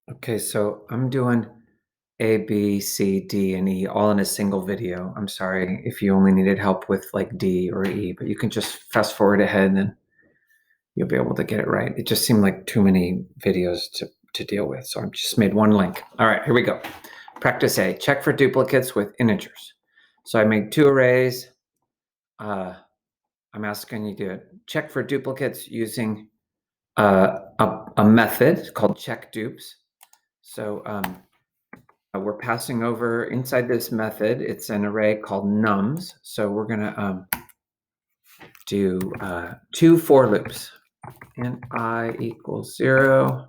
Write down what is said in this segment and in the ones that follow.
Okay, so I'm doing A, B, C, D, and E all in a single video. I'm sorry if you only needed help with like D or E, but you can just fast forward ahead and you'll be able to get it right. It just seemed like too many videos to deal with, so I've just made one link. All right, here we go. Practice A, check for duplicates with integers. So I made two arrays. I'm asking you to check for duplicates using a method called check dupes. So we're passing over inside this method. It's an array called nums. So we're going to do two for loops. Int I equals 0,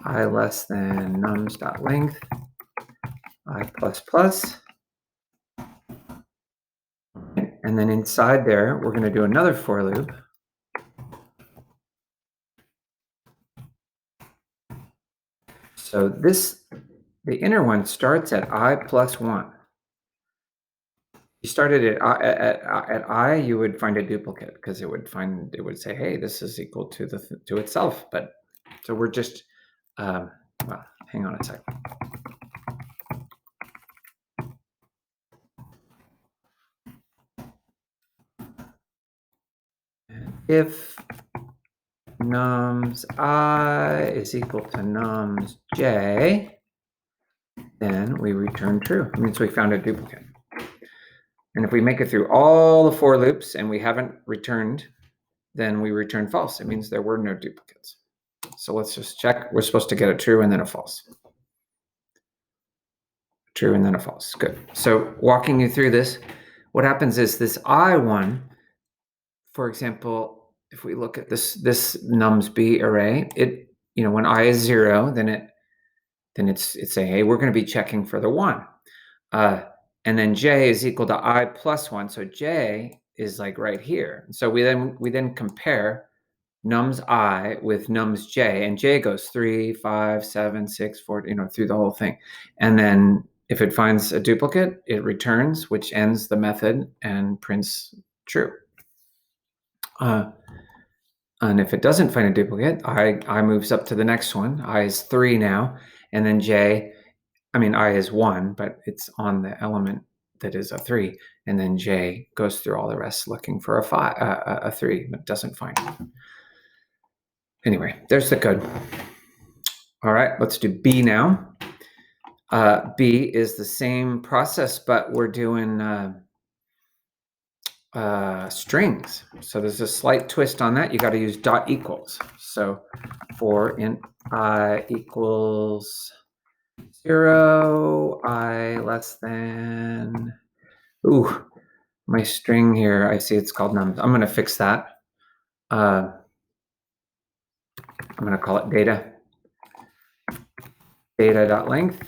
I less than nums.length, I plus plus. And then inside there, we're going to do another for loop. So the inner one starts at I plus 1. You started at I, you would find a duplicate because it would say, hey, this is equal to itself. But so we're just well, hang on a sec. If nums I is equal to nums j, then we return true. It means we found a duplicate. And if we make it through all the for loops and we haven't returned, then we return false. It means there were no duplicates. So let's just check. We're supposed to get a true and then a false. True and then a false. Good. So walking you through this, what happens is this I1, for example, if we look at this nums b array, it, when I is 0, then it's saying, hey, we're going to be checking for the 1. And then j is equal to I plus 1. So j is like right here. So we then compare nums I with nums j, and j goes 3, 5, 7, 6, 4, through the whole thing. And then if it finds a duplicate, it returns, which ends the method and prints true. And if it doesn't find a duplicate, I moves up to the next one. I is 3 now, and then I is 1, but it's on the element that is a 3, and then j goes through all the rest looking for a 3, but doesn't find it. Anyway, there's the code. All right, let's do B now. B is the same process, but we're doing strings. So there's a slight twist on that. You got to use dot equals. So for int I equals 0, I less than, my string here, I see it's called nums. I'm going to fix that. I'm going to call it data.length,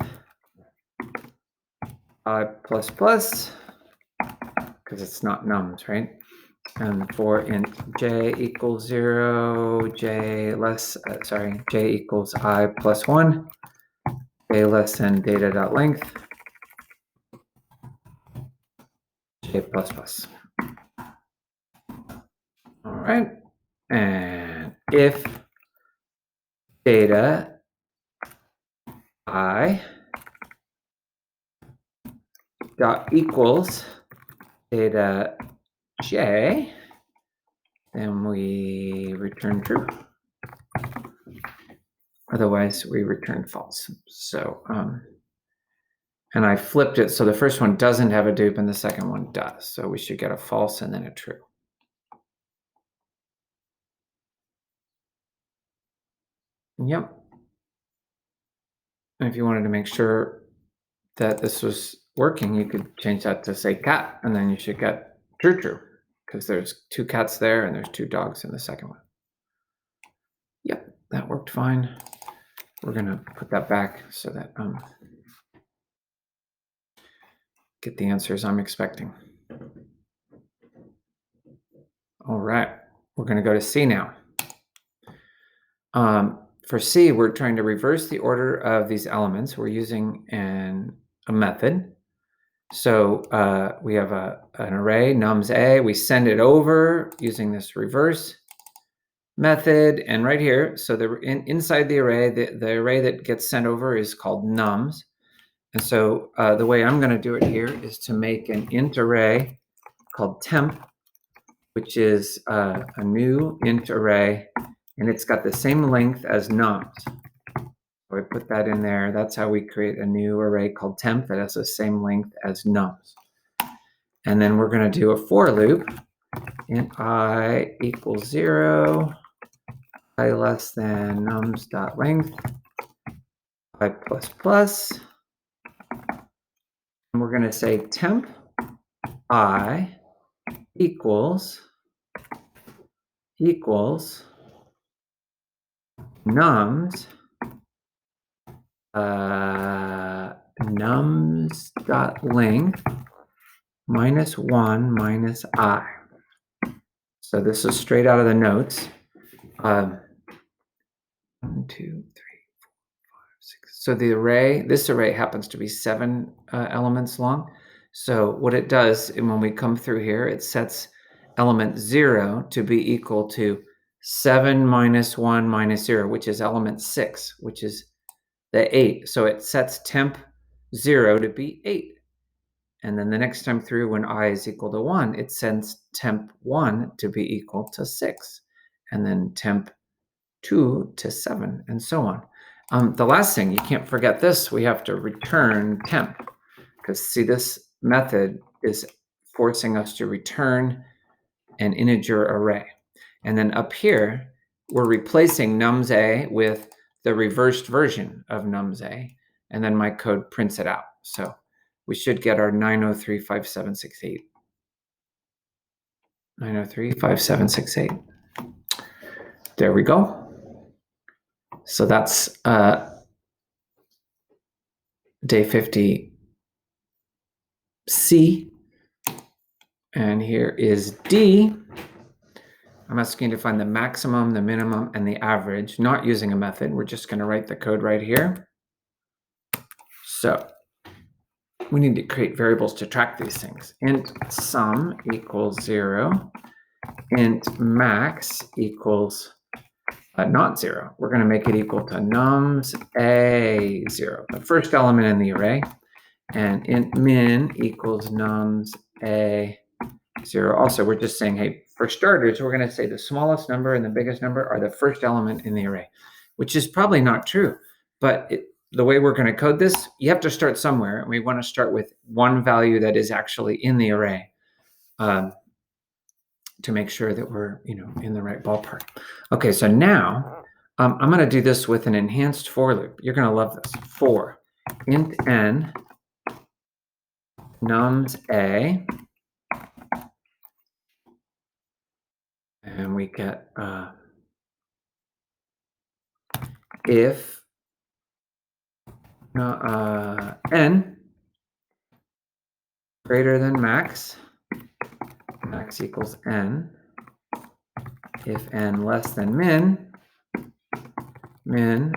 I plus plus, because it's not nums, right? And for int j equals 0, j equals I plus 1, j less than data.length, j plus plus. All right. And if data I dot equals data j, then we return true. Otherwise, we return false. So, and I flipped it so the first one doesn't have a dupe and the second one does. So we should get a false and then a true. Yep. And if you wanted to make sure that this was working, you could change that to say cat, and then you should get true, because there's 2 cats there and there's 2 dogs in the second one. Yep, that worked fine. We're going to put that back so that get the answers I'm expecting. All right, we're going to go to C now. For C, we're trying to reverse the order of these elements. We're using a method. So we have an array, nums A. We send it over using this reverse. method, and right here, so inside the array, the array that gets sent over is called nums. And so the way I'm going to do it here is to make an int array called temp, which is a new int array, and it's got the same length as nums. So I put that in there. That's how we create a new array called temp that has the same length as nums. And then we're going to do a for loop. Int I equals 0, I less than nums.length, I plus plus. And we're going to say temp I equals nums nums.length minus 1 minus I. So this is straight out of the notes. 1, 2, 3, 4, 5, 6. So this array happens to be 7 elements long. So what it does, and when we come through here, it sets element 0 to be equal to 7 minus 1 minus 0, which is element 6, which is the 8. So it sets temp 0 to be 8. And then the next time through, when I is equal to 1, it sends temp 1 to be equal to 6. And then temp 2 to 7, and so on. The last thing, you can't forget this, we have to return temp. Because see, this method is forcing us to return an integer array. And then up here, we're replacing nums A with the reversed version of nums A. And then my code prints it out. So we should get our 9035768. 9035768. There we go. So that's day 50 C. And here is D. I'm asking to find the maximum, the minimum, and the average, not using a method. We're just going to write the code right here. So we need to create variables to track these things. Int sum equals 0. Int max equals not 0. We're going to make it equal to nums A 0, the first element in the array. And int min equals nums A 0. Also, we're just saying, hey, for starters, we're going to say the smallest number and the biggest number are the first element in the array, which is probably not true. But the way we're going to code this, you have to start somewhere. And we want to start with one value that is actually in the array to make sure that we're in the right ballpark. Okay, so now I'm going to do this with an enhanced for loop. You're going to love this. For int n nums A, and we get if n greater than max, max equals n. If n less than min, min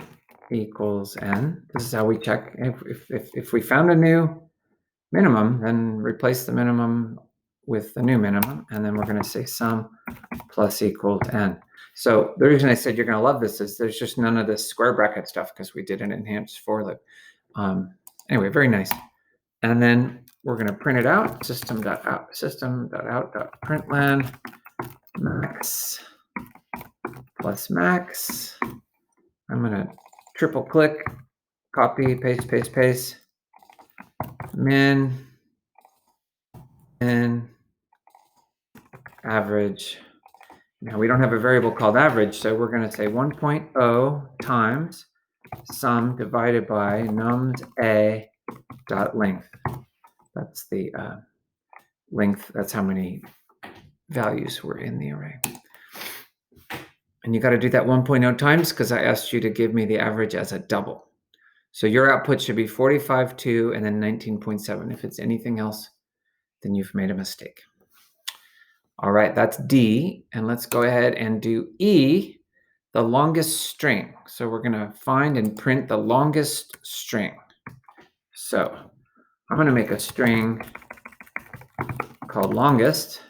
equals n. This is how we check. If we found a new minimum, then replace the minimum with the new minimum, and then we're going to say sum plus equals n. So the reason I said you're going to love this is there's just none of this square bracket stuff because we did an enhanced for loop. Anyway, very nice. And then we're going to print it out, system.out.println max plus max. I'm going to triple click, copy, paste, paste, paste, min, average. Now we don't have a variable called average, so we're going to say 1.0 times sum divided by nums A dot length. That's the length. That's how many values were in the array. And you got to do that 1.0 times because I asked you to give me the average as a double. So your output should be 45.2 and then 19.7. If it's anything else, then you've made a mistake. All right, that's D. And let's go ahead and do E, the longest string. So we're going to find and print the longest string. So I'm going to make a string called longest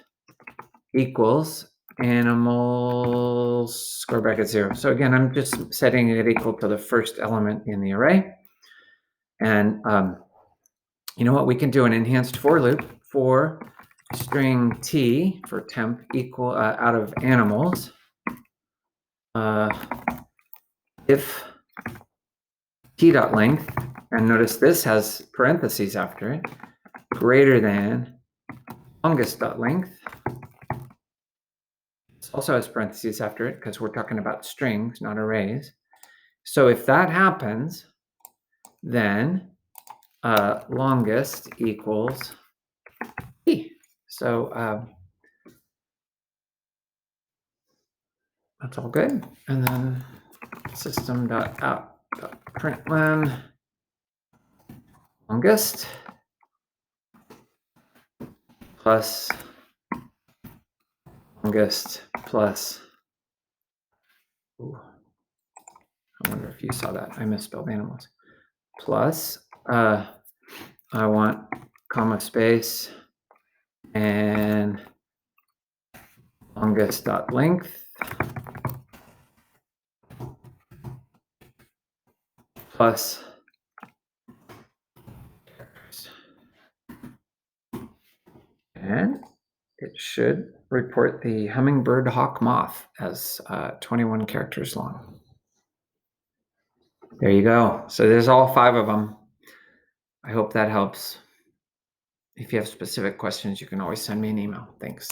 equals animals, square bracket 0. So again, I'm just setting it equal to the first element in the array. And you know what? We can do an enhanced for loop for string t for temp equal out of animals. If t.length, and notice this has parentheses after it, greater than longest.length. This also has parentheses after it because we're talking about strings, not arrays. So if that happens, then longest equals t. So that's all good. And then system.out.println longest plus longest plus, ooh, I wonder if you saw that. I misspelled animals. Plus, I want comma space and longest.length plus characters. And it should report the hummingbird hawk moth as 21 characters long. There you go. So there's all 5 of them. I hope that helps. If you have specific questions, you can always send me an email. Thanks.